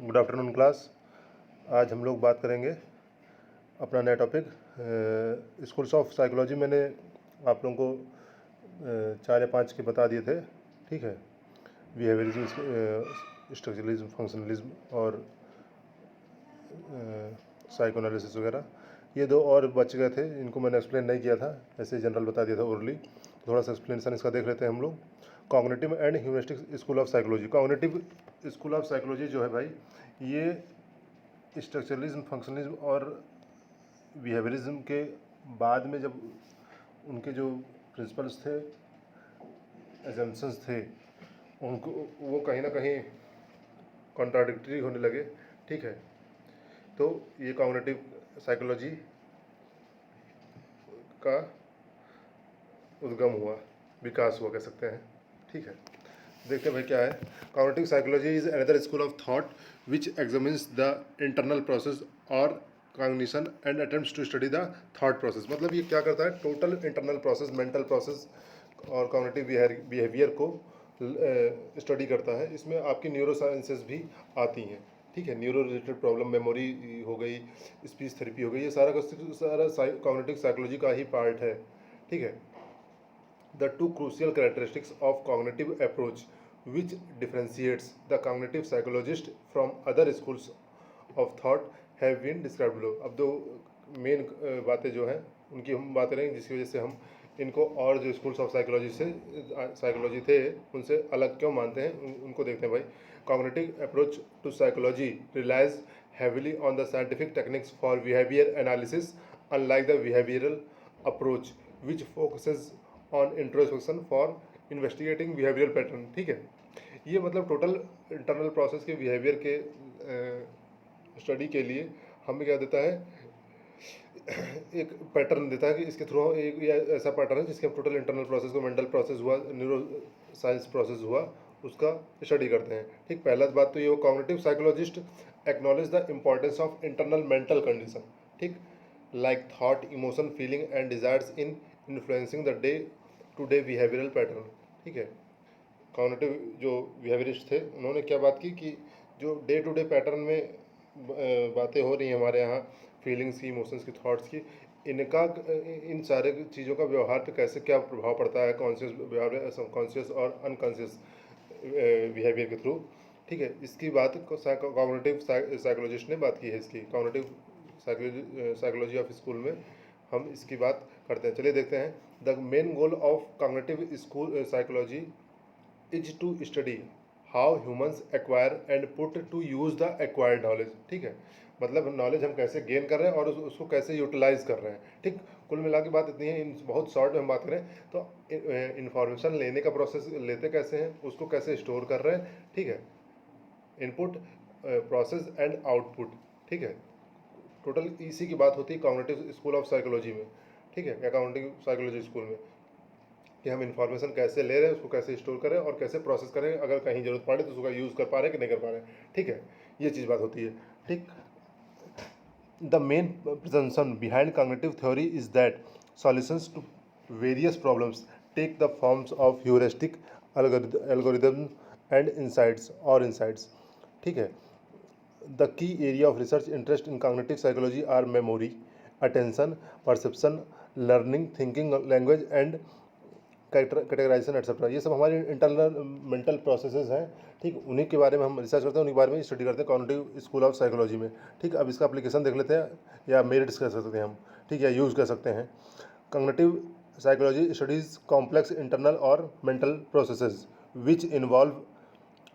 Good afternoon class. आज हम लोग बात करेंगे अपना नया टॉपिक स्कूल्स ऑफ साइकोलॉजी। मैंने आप लोगों को 4 या 5 के बता दिए थे, ठीक है। बिहेवियरिज्म, स्ट्रक्चरलिज्म, फंक्शनलिज्म और साइकोएनालिसिस वगैरह। ये 2 और बच गए थे, इनको मैंने एक्सप्लेन नहीं किया था, ऐसे जनरल बता दिया था ओरली। थोड़ा सा एक्सप्लेनेशन इसका देख लेते हैं हम लोग। Cognitive and humanistic school of psychology. Cognitive school of psychology जो है भाई, ये स्ट्रक्चरलिज्म, फंक्शनलिज्म और बिहेवियरिज्म के बाद में जब उनके जो प्रिंसिपल्स थे, एजम्पशंस थे, उनको वो कहीं ना कहीं कॉन्ट्राडिक्टरी होने लगे, ठीक है। तो ये कॉग्निटिव साइकोलॉजी का उद्गम हुआ, विकास हुआ कह सकते हैं, ठीक है। देखते हैं भाई क्या है। Cognitive psychology is another school of thought which examines the internal process और cognition and attempts to study the thought process. मतलब ये क्या करता है, total internal process, mental process और कॉग्निटिव बिहेवियर को स्टडी करता है। इसमें आपकी न्यूरो साइंसेस भी आती हैं, ठीक है। न्यूरो रिलेटेड प्रॉब्लम, मेमोरी हो गई, स्पीच थेरेपी हो गई, ये सारा का सारा कॉग्निटिव साइकोलॉजी का ही पार्ट है, ठीक है। The two crucial characteristics of cognitive approach which differentiates the cognitive psychologist from other schools of thought have been described below। अब दो मेन बातें जो हैं उनकी हम बात करेंगे, जिसकी वजह से हम इनको और जो स्कूल्स ऑफ साइकोलॉजी थे उनसे अलग क्यों मानते हैं, उनको देखते हैं भाई। Cognitive approach to psychology relies heavily on the scientific techniques for behavior analysis, unlike the behavioral approach which focuses on introspection for investigating behavioural pattern, ठीक है। ये मतलब टोटल इंटरनल प्रोसेस के बिहेवियर के स्टडी के लिए हमें क्या देता है, एक पैटर्न देता है कि इसके थ्रू एक ऐसा पैटर्न है जिसके हम टोटल इंटरनल प्रोसेस को, मेंटल प्रोसेस हुआ, न्यूरो साइंस प्रोसेस हुआ, उसका स्टडी करते हैं, ठीक। पहला बात तो ये, वो cognitive psychologist acknowledge the importance of internal mental condition, ठीक, like thought, emotion, feeling and desires in influencing the day to day behavioural pattern, ठीक है। कॉग्निटिव जो बिहेवियरिस्ट थे उन्होंने क्या बात की कि जो डे टू डे पैटर्न में बातें हो रही हैं हमारे यहाँ, फीलिंग्स की, इमोशंस की, थॉट्स की, इनका इन सारे चीज़ों का व्यवहार पे कैसे क्या प्रभाव पड़ता है, कॉन्शियस व्यवहार, सबकॉन्शियस और अनकॉन्शियस बिहेवियर के थ्रू, ठीक है। इसकी बात कॉग्निटिव साइकोलॉजिस्ट ने बात की है। इसकी कॉग्निटिव साइकोलॉजी ऑफ स्कूल में हम इसकी बात करते हैं। चलिए देखते हैं। The main goal of cognitive school psychology is to study how humans acquire and put to use the acquired knowledge, ठीक है। मतलब नॉलेज हम कैसे गेन कर रहे हैं और उसको कैसे यूटिलाइज कर रहे हैं, ठीक। कुल मिला के बात इतनी है। बहुत शॉर्ट में हम बात करें तो इंफॉर्मेशन लेने का प्रोसेस लेते कैसे हैं, उसको कैसे स्टोर कर रहे हैं, ठीक है। इनपुट, प्रोसेस एंड आउटपुट, ठीक है। टोटल इसी की बात होती है कॉग्निटिव स्कूल ऑफ साइकोलॉजी में, ठीक है, या कॉग्निटिव साइकोलॉजी स्कूल में, कि हम इन्फॉर्मेशन कैसे ले रहे हैं, उसको कैसे स्टोर करें और कैसे प्रोसेस करें, अगर कहीं जरूरत पड़े तो उसका यूज़ कर पा रहे हैं कि नहीं कर पा रहे हैं, ठीक है। ये चीज़ बात होती है, ठीक। The main presumption behind cognitive theory is that solutions to various problems take the forms of heuristic, algorithm and insights, ठीक है। The key area of research interest in cognitive psychology are memory, attention, perception, learning, thinking, language and categorisation etcetera. ये सब हमारे internal mental processes हैं, ठीक। उन्हीं के बारे में हम रिसर्च करते हैं, उन्हीं के बारे में स्टडी करते हैं कॉग्निटिव स्कूल ऑफ साइकोलॉजी में, ठीक। अब इसका एप्लीकेशन देख लेते हैं, या मेरिट्स कह सकते हैं हम, ठीक, या यूज़ कर सकते हैं। Cognitive psychology studies complex internal और mental processes which involve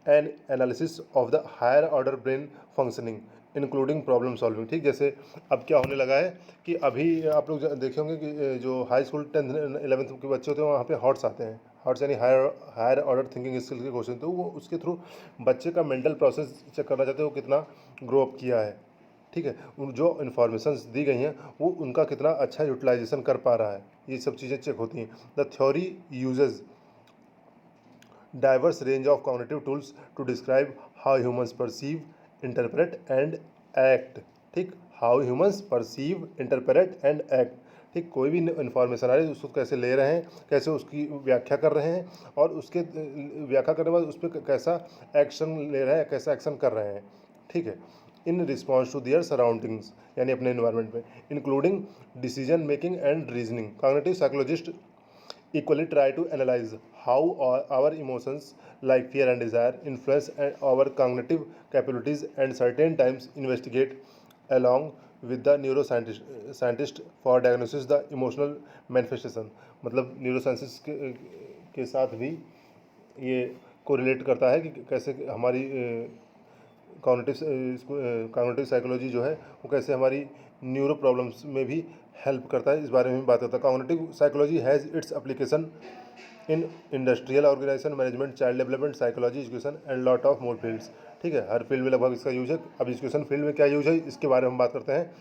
an analysis of the higher order brain functioning including problem solving, ठीक। जैसे अब क्या होने लगा है कि अभी आप लोग देखे होंगे कि जो हाई स्कूल 10th 11th के बच्चे होते हैं वहाँ पे हॉट्स आते हैं, हॉट्स यानी हायर ऑर्डर थिंकिंग स्किल के क्वेश्चन, तो वो उसके थ्रू बच्चे का मेंटल प्रोसेस चेक करना चाहते हैं, वो कितना ग्रो अप किया है, ठीक है। उन जो इन्फॉर्मेशन दी गई हैं वो उनका कितना अच्छा यूटिलाइजेशन कर पा रहा है, ये सब चीज़ें चेक होती हैं। The theory uses diverse range of cognitive tools to describe how humans perceive, interpret and act, ठीक। how humans perceive, interpret and act, ठीक। कोई भी इन्फॉर्मेशन आ रही है उसको कैसे ले रहे हैं, कैसे उसकी व्याख्या कर रहे हैं और उसके व्याख्या करने के बाद उस पर कैसा एक्शन ले रहे हैं, कैसा एक्शन कर रहे हैं, ठीक है, in response to their surroundings यानी अपने इन्वायरमेंट में, including decision making and reasoning. Cognitive psychologist equally try to analyze how our emotions like fear and desire influence our cognitive capabilities, and certain times investigate along with the neuroscientist for diagnosis the emotional manifestation। मतलब न्यूरोसाइंसिस के साथ भी ये correlate करता है कि कैसे हमारी कॉग्निटिव साइकोलॉजी जो है वो कैसे हमारी न्यूरो प्रॉब्लम्स में भी हेल्प करता है, इस बारे में बात करता है। Cognitive psychology has its application in industrial organisation, management, child development, psychology, education and lot of more fields. ठीक है, हर फील्ड में लगभग इसका यूज है। अब एजुकेशन फील्ड में क्या यूज है इसके बारे में हम बात करते हैं।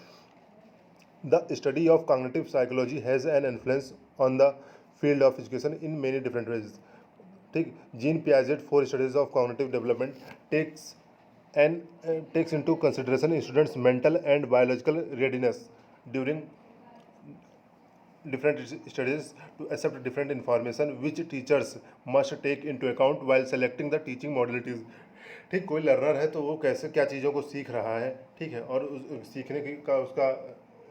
The study of cognitive psychology has an influence on the field of education in many different ways. ठीक, Jean Piaget for studies of cognitive development takes into consideration students' mental and biological readiness during different studies to accept different information which teachers must take into account while selecting the teaching modalities। ठीक, कोई learner है तो वो कैसे क्या चीज़ों को सीख रहा है, ठीक है, और सीखने की का उसका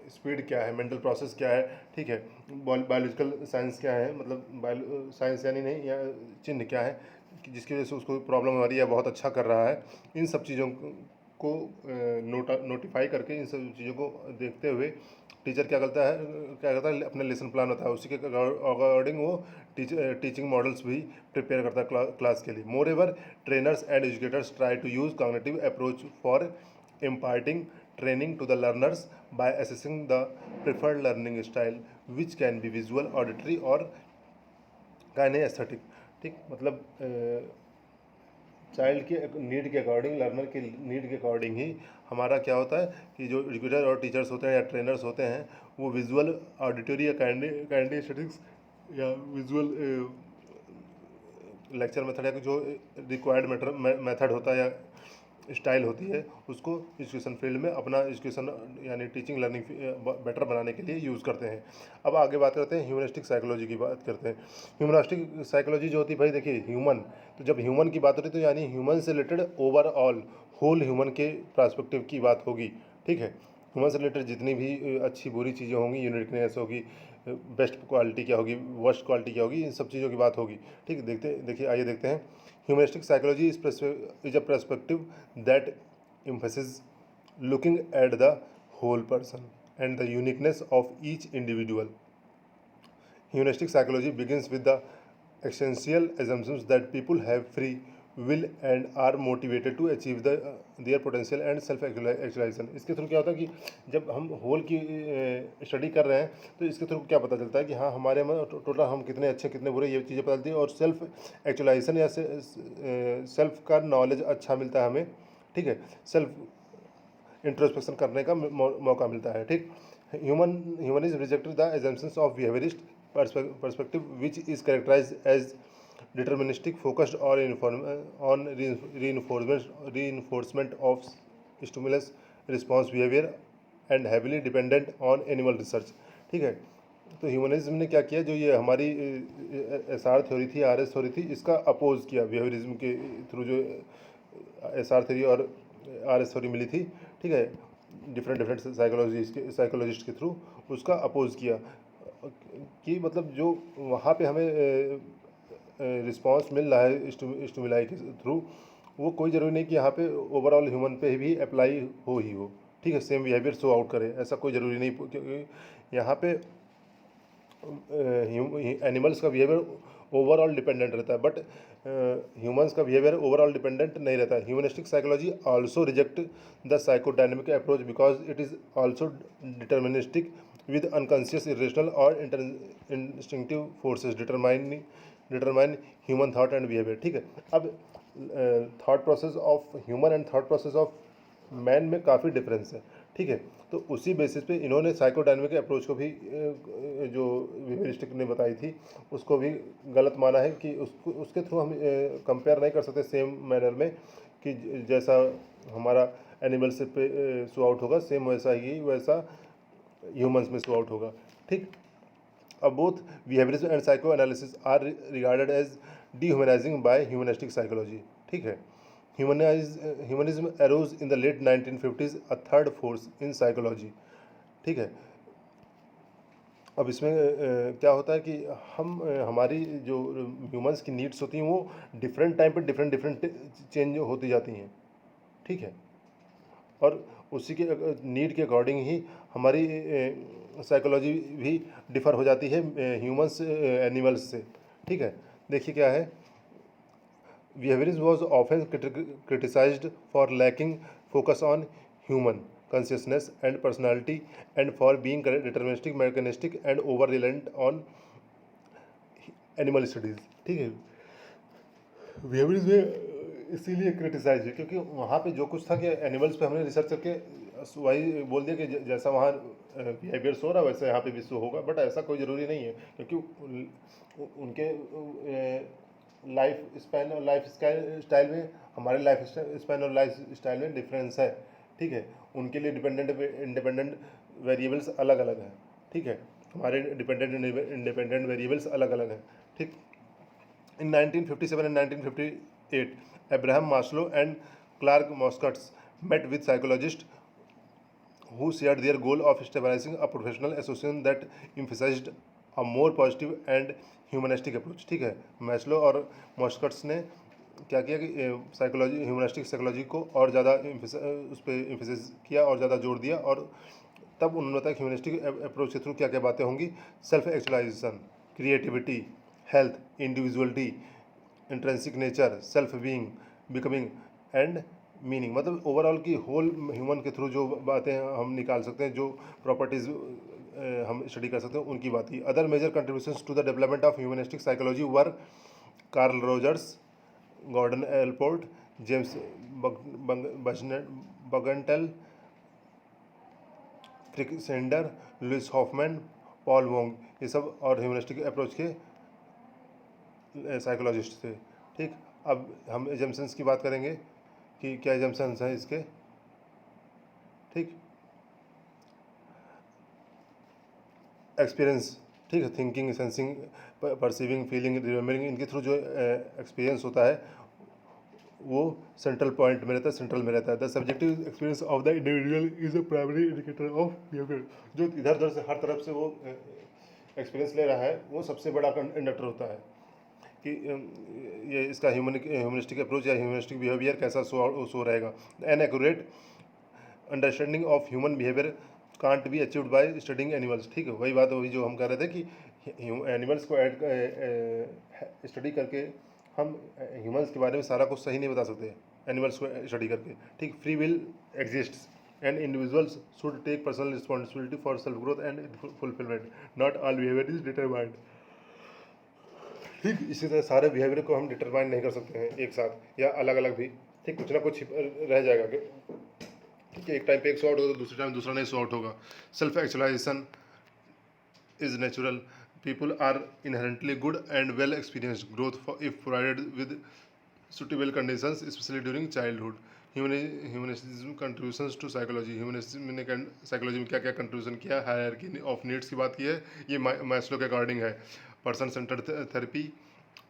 स्पीड क्या है, मेंटल प्रोसेस क्या है, ठीक है, बायोलॉजिकल साइंस क्या है, मतलब साइंस यानी नहीं या चिन्ह क्या है कि जिसकी वजह से उसको प्रॉब्लम आ रही है, बहुत अच्छा कर रहा है। इन सब चीज़ों को नोटिफाई करके, इन सब चीज़ों को देखते हुए टीचर क्या करता है अपने लेसन प्लान होता है उसी के अकॉर्डिंग वो टीचिंग मॉडल्स भी प्रिपेयर करता है क्लास के लिए। More ever trainers and educators try to use cognitive approach for imparting training to the learners by assessing the preferred learning style which can be visual, auditory और kinesthetic. ठीक, मतलब child के need के according, learner के need के according ही हमारा क्या होता है कि जो एजुकेटर और टीचर्स होते हैं या ट्रेनर्स होते हैं वो विजुअल, ऑडिटरी या काइनेस्थेटिक्स या विजुअल लेक्चर मेथड या जो रिक्वायर्ड मेथड होता है या स्टाइल होती है उसको एजुकेशन फील्ड में अपना एजुकेशन यानी टीचिंग लर्निंग बेटर बनाने के लिए यूज़ करते हैं। अब आगे बात करते हैं ह्यूमनिस्टिक साइकोलॉजी की बात करते हैं। ह्यूमनिस्टिक साइकोलॉजी जो होती है भाई देखिए, ह्यूमन, तो जब ह्यूमन की बात होती है तो यानी ह्यूमन से रिलेटेड ओवरऑल होल ह्यूमन के पर्सपेक्टिव की बात होगी। ठीक है, ह्यूमन से रिलेटेड जितनी भी अच्छी बुरी चीज़ें होंगी, यूनिकनेस होगी, बेस्ट क्वालिटी क्या होगी, वर्स्ट क्वालिटी क्या होगी, इन सब चीज़ों की बात होगी। ठीक है, देखिए आइए देखते हैं। Humanistic psychology is a perspective that emphasizes looking at the whole person and the uniqueness of each individual. Humanistic psychology begins with the essential assumptions that people have free will and are motivated to achieve their potential and self actualization। इसके through क्या होता है कि जब हम whole की study कर रहे हैं तो इसके थ्रू क्या पता चलता है कि हाँ हमारे में टोटल हम कितने अच्छे कितने बुरे, ये चीज़ें पता चलती है, और सेल्फ एक्चुअलाइजेशन या सेल्फ का नॉलेज अच्छा मिलता है हमें। ठीक है, सेल्फ इंट्रोस्पेक्शन करने का मौका मिलता है। ठीक, human is rejected the assumptions of behaviourist perspective which is characterized as deterministic, focused on reinforcement of stimulus response behavior and heavily dependent on animal research। ठीक है, तो ह्यूमनिज्म ने क्या किया, जो ये हमारी एसआर थ्योरी थी, आरएस थ्योरी थी, इसका अपोज किया बिहेवियरिज्म के थ्रू, जो एसआर थ्योरी और आरएस थ्योरी मिली थी। ठीक है, डिफरेंट साइकोलॉजिस्ट के थ्रू उसका अपोज किया कि मतलब जो वहाँ पे हमें रिस्पांस मिल रहा है स्टिमुलाई के थ्रू, वो कोई ज़रूरी नहीं कि यहाँ पे ओवरऑल ह्यूमन पे भी अप्लाई हो ही हो। ठीक है, सेम बिहेवियर शो आउट करे, ऐसा कोई ज़रूरी नहीं, क्योंकि यहाँ पे एनिमल्स का बिहेवियर ओवरऑल डिपेंडेंट रहता है, बट ह्यूमंस का बिहेवियर ओवरऑल डिपेंडेंट नहीं रहता है। Humanistic psychology also reject the psychodynamic approach because it is also deterministic with unconscious, irrational or instinctive forces determine human thought and behavior। ठीक है, अब thought process of human and thought process of man में काफ़ी difference है। ठीक है, तो उसी बेसिस पे इन्होंने साइकोडायनेमिक अप्रोच को भी जो बिहेवियरिस्टिक ने बताई थी उसको भी गलत माना है कि उसके थ्रू हम कंपेयर नहीं कर सकते सेम मैनर में कि जैसा हमारा एनिमल से पे शो आउट होगा सेम वैसा ह्यूमंस में शो आउट होगा। ठीक, अब both behaviourism and psychoanalysis are regarded as dehumanising by humanistic psychology. ठीक है, Humanism arose in the late 1950s, a third force in psychology. ठीक है। अब इसमें क्या होता है कि हमारी जो ह्यूमंस की नीड्स होती हैं वो डिफरेंट टाइम पे डिफरेंट चेंज होती जाती हैं। ठीक है। और उसी के नीड के अकॉर्डिंग ही हमारी साइकोलॉजी भी डिफ़र हो जाती है ह्यूमंस एनिमल्स से। ठीक है। देखिए क्या है, behaviorism was often criticized for lacking focus on human consciousness and personality, and for being deterministic, mechanistic, and over reliant on animal studies. ठीक है। बेहवियरिज्म में इसीलिए क्रिटिसाइज है क्योंकि वहाँ पे जो कुछ था कि एनिमल्स पे हमने रिसर्च करके वही बोल दिया कि जैसा वहाँ बिहेवियर्स हो रहा है वैसे यहाँ पे भी शो होगा, बट ऐसा कोई ज़रूरी नहीं है क्योंकि उनके लाइफ स्पैन और लाइफ स्टाइल में हमारे लाइफ स्पैन और लाइफ स्टाइल में डिफरेंस है। ठीक है। उनके लिए इंडिपेंडेंट वेरिएबल्स अलग अलग हैं। ठीक है। हमारे इंडिपेंडेंट वेरिएबल्स अलग अलग हैं। ठीक। In 1957 and 1958, Abraham Maslow and Clark Moskowitz met with psychologists who shared their goal of stabilizing a professional association that emphasized a more positive and humanistic approach. ठीक है। मैस्लो और मॉस्कट्स ने क्या किया कि ह्यूमनिस्टिक साइकोलॉजी को और ज़्यादा उस पर एम्फेसिस किया और ज़्यादा जोर दिया, और तब उन्होंने बताया कि ह्यूमनिस्टिक अप्रोच के थ्रू क्या क्या बातें होंगी। Self actualisation, creativity, health, individuality, intrinsic nature, self being, becoming and meaning. मतलब ओवरऑल की होल ह्यूमन के थ्रू जो बातें हम निकाल सकते हैं, जो प्रॉपर्टीज़ हम स्टडी कर सकते हैं, उनकी बात की। Other major contributions to the development of humanistic psychology were Carl Rogers, Gordon Allport, James Bugental, Frixender, Louis Hoffman, Paul Wong, ये सब और ह्यूमनिस्टिक अप्रोच के साइकोलॉजिस्ट थे। ठीक। अब हम एजम्पशंस की बात करेंगे कि क्या एजम्पशंस हैं इसके। ठीक। एक्सपीरियंस, ठीक है, thinking, sensing, perceiving, feeling, remembering, इनके थ्रू जो एक्सपीरियंस होता है वो सेंट्रल पॉइंट में रहता है, सेंट्रल में रहता है। The subjective experience of the individual is a primary indicator of behaviour. जो इधर उधर से हर तरफ से वो एक्सपीरियंस ले रहा है वो सबसे बड़ा इंडक्टर होता है कि ये इसका ह्यूमनिस्टिक अप्रोच या ह्यूमनिस्टिक बिहेवियर कैसा शो रहेगा। An accurate understanding of human behaviour can't be achieved by studying animals. ठीक है। वही बात वही जो हम कह रहे थे कि एनिमल्स को स्टडी करके हम ह्यूमंस के बारे में सारा कुछ सही नहीं बता सकते एनिमल्स को स्टडी करके। ठीक। Free will exists and individuals should take personal responsibility for self growth and fulfilment, not all behaviour is determined. ठीक। इसी तरह सारे बिहेवियर को हम डिटरमाइन नहीं कर सकते हैं एक साथ या अलग अलग भी। ठीक। कुछ ना कुछ रह जाएगा कि ठीक है, एक टाइम पे एक सॉर्ट होगा तो दूसरे टाइम दूसरा नहीं सॉर्ट होगा। Self actualisation is natural. People are inherently good and well experienced growth if provided with suitable conditions, especially during childhood. Humanism contributions to psychology. Humanism ने साइकोलॉजी में क्या क्या कंट्रीब्यूशन किया, हायरार्की ऑफ नीड्स की बात की है, ये मैस्लो के अकॉर्डिंग है। Person centred therapy,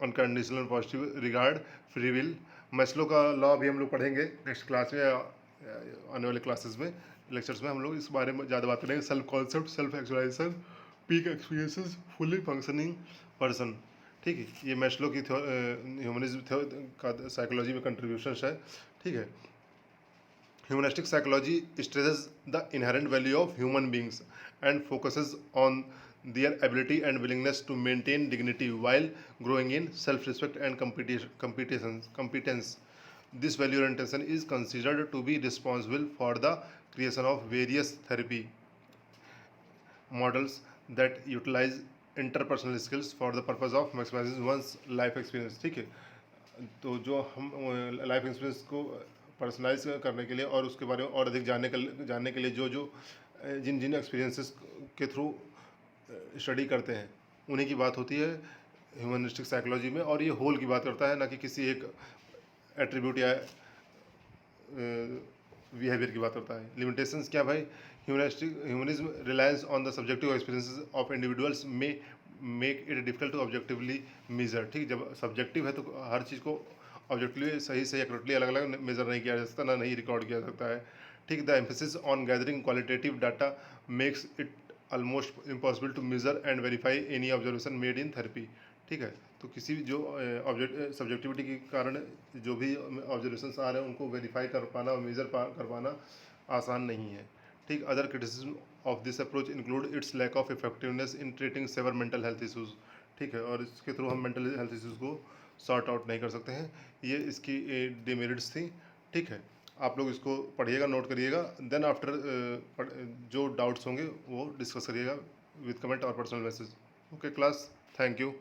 unconditional positive regard, free will. Maslow का लॉ भी हम लोग पढ़ेंगे नेक्स्ट क्लास में या आने वाले क्लासेस में, लेक्चर्स में हम लोग इस बारे में ज़्यादा बात करेंगे। Self concept, self actualisation, peak experiences, fully functioning person. ठीक है। ये मैस्लो की ह्यूमनिज्म का साइकोलॉजी में कंट्रीब्यूशन है। ठीक है। Humanistic psychology stresses the inherent value of human beings and focuses on their ability and willingness to maintain dignity while growing in self-respect and competence. This value orientation is considered to be responsible for the creation of various therapy models that utilize interpersonal skills for the purpose of maximizing one's life experience। ठीक है। तो जो हम life experience को personalise करने के लिए और उसके बारे में और अधिक जानने के लिए जो जो जिन जिन एक्सपीरियंसेस के थ्रू स्टडी करते हैं उन्हीं की बात होती है ह्यूमनिस्टिक साइकोलॉजी में, और ये होल की बात करता है ना कि किसी एक एट्रीब्यूट या बिहेवियर की बात करता है। लिमिटेशंस क्या भाई, humanism reliance on the subjective experiences of individuals में make it difficult to objectively measure. ठीक। जब सब्जेक्टिव है तो हर चीज़ को ऑब्जेक्टिवली सही से एक्यूरेटली अलग अलग मेजर नहीं किया जा सकता, ना नहीं रिकॉर्ड किया जा सकता है। ठीक, the emphasis on gathering qualitative data makes it almost impossible to measure and verify any observation made in therapy. ठीक है, तो किसी भी जो सब्जेक्टिविटी के कारण जो भी ऑब्जर्वेशंस आ रहे हैं उनको वेरीफाई कर पाना और मेजर कर पाना आसान नहीं है। ठीक, other criticism of this approach include its lack of effectiveness in treating severe mental health issues. ठीक है, और इसके थ्रू हम मेंटल हेल्थ इशूज़ को सॉर्ट आउट नहीं कर सकते हैं। ये इसकी डिमेरिट्स थी। ठीक है, आप लोग इसको पढ़िएगा, नोट करिएगा, देन आफ्टर जो डाउट्स होंगे वो डिस्कस करिएगा विद कमेंट और personal message. Okay class, thank you.